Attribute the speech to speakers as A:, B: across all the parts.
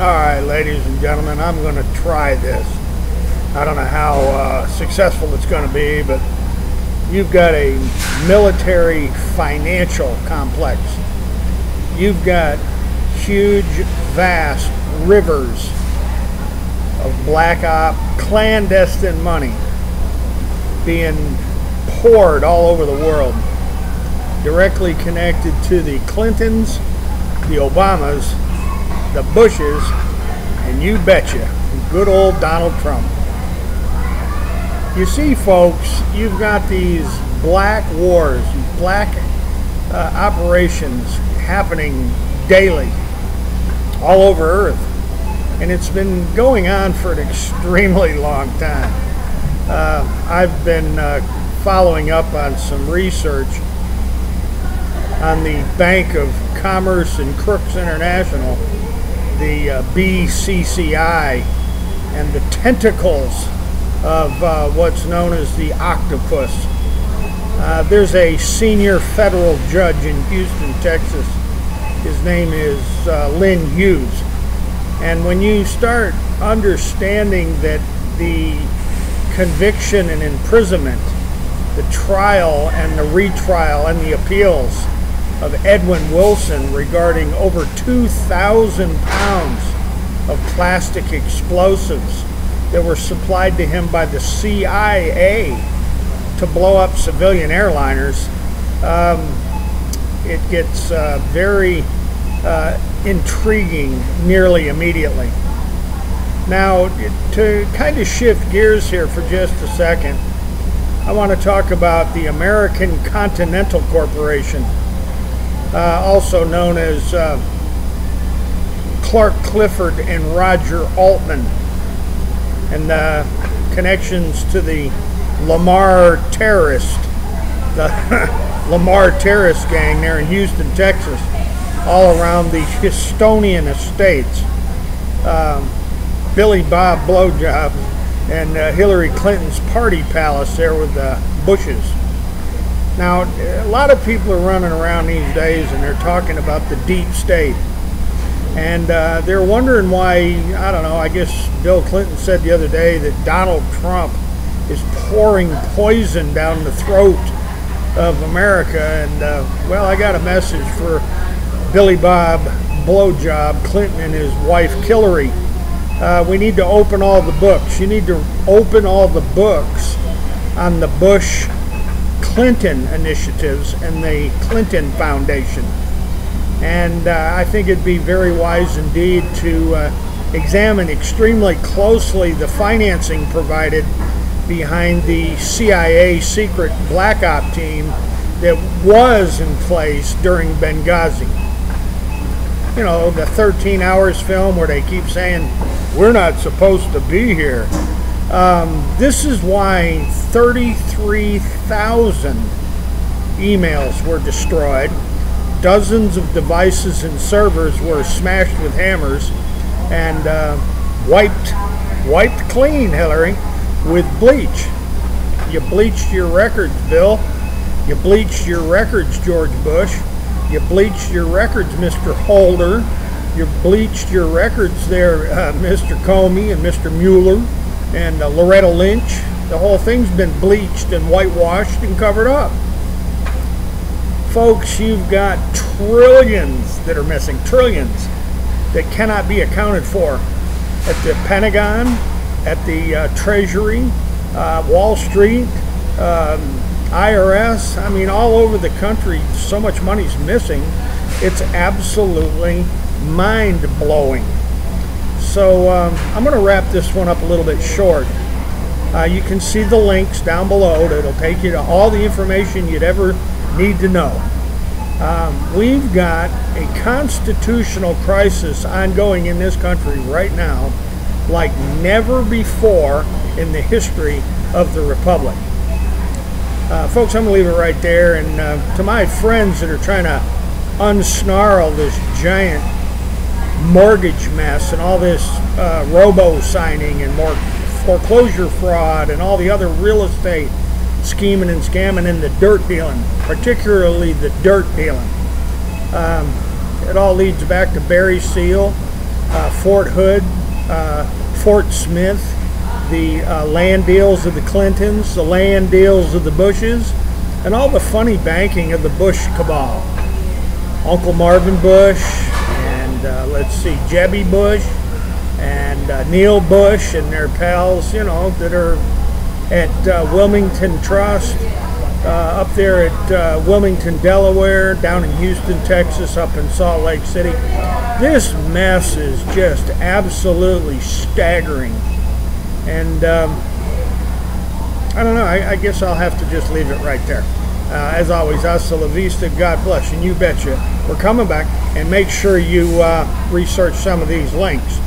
A: Alright, ladies and gentlemen, I'm going to try this. I don't know how successful it's going to be, but you've got a military financial complex. You've got huge, vast rivers of black op, clandestine money being poured all over the world, directly connected to the Clintons, the Obamas, the Bushes, and you betcha, good old Donald Trump. You see, folks, you've got these black wars, black operations happening daily all over Earth, and it's been going on for an extremely long time. I've been following up on some research on the Bank of Commerce and Crooks International, the BCCI, and the tentacles of what's known as the octopus. There's a senior federal judge in Houston, Texas. His name is Lynn Hughes. And when you start understanding that the conviction and imprisonment, the trial and the retrial and the appeals of Edwin Wilson regarding over 2,000 pounds of plastic explosives that were supplied to him by the CIA to blow up civilian airliners, it gets very intriguing nearly immediately. Now, to kind of shift gears here for just a second, I want to talk about the American Continental Corporation, also known as Clark Clifford and Roger Altman, and connections to the Lamar terrorist, the Lamar terrorist gang there in Houston, Texas, all around the Houstonian estates, Billy Bob blowjobs, and Hillary Clinton's party palace there with the Bushes. Now, a lot of people are running around these days and they're talking about the deep state. And they're wondering why, I don't know, I guess Bill Clinton said the other day that Donald Trump is pouring poison down the throat of America. And, well, I got a message for Billy Bob blowjob Clinton and his wife Hillary. We need to open all the books. You need to open all the books on the Bush-Clinton initiatives and the Clinton Foundation. And I think it'd be very wise indeed to examine extremely closely the financing provided behind the CIA secret black op team that was in place during Benghazi. You know, the 13 Hours film where they keep saying, we're not supposed to be here. This is why 33,000 emails were destroyed. Dozens of devices and servers were smashed with hammers and wiped clean, Hillary, with bleach. You bleached your records, Bill. You bleached your records, George Bush. You bleached your records, Mr. Holder. You bleached your records there, Mr. Comey and Mr. Mueller and Loretta Lynch. The whole thing's been bleached and whitewashed and covered up. Folks, you've got trillions that are missing, trillions that cannot be accounted for at the Pentagon, at the Treasury, Wall Street, IRS. I mean, all over the country, so much money's missing. It's absolutely mind-blowing. So I'm going to wrap this one up a little bit short. You can see the links down below that'll take you to all the information you'd ever need to know. We've got a constitutional crisis ongoing in this country right now like never before in the history of the Republic. Folks, I'm going to leave it right there. And to my friends that are trying to unsnarl this giant mortgage mess and all this robo-signing and more foreclosure fraud and all the other real estate scheming and scamming and the dirt dealing, particularly the dirt dealing. It all leads back to Barry Seal, Fort Hood, Fort Smith, the land deals of the Clintons, the land deals of the Bushes, and all the funny banking of the Bush cabal. Uncle Marvin Bush, and let's see, Jebby Bush, and Neil Bush, and their pals, you know, that are at Wilmington Trust, up there at Wilmington, Delaware, down in Houston, Texas, up in Salt Lake City. This mess is just absolutely staggering. And I don't know, I guess I'll have to just leave it right there. As always, hasta la vista, God bless, and you betcha. We're coming back, and make sure you research some of these links.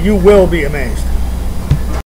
A: You will be amazed.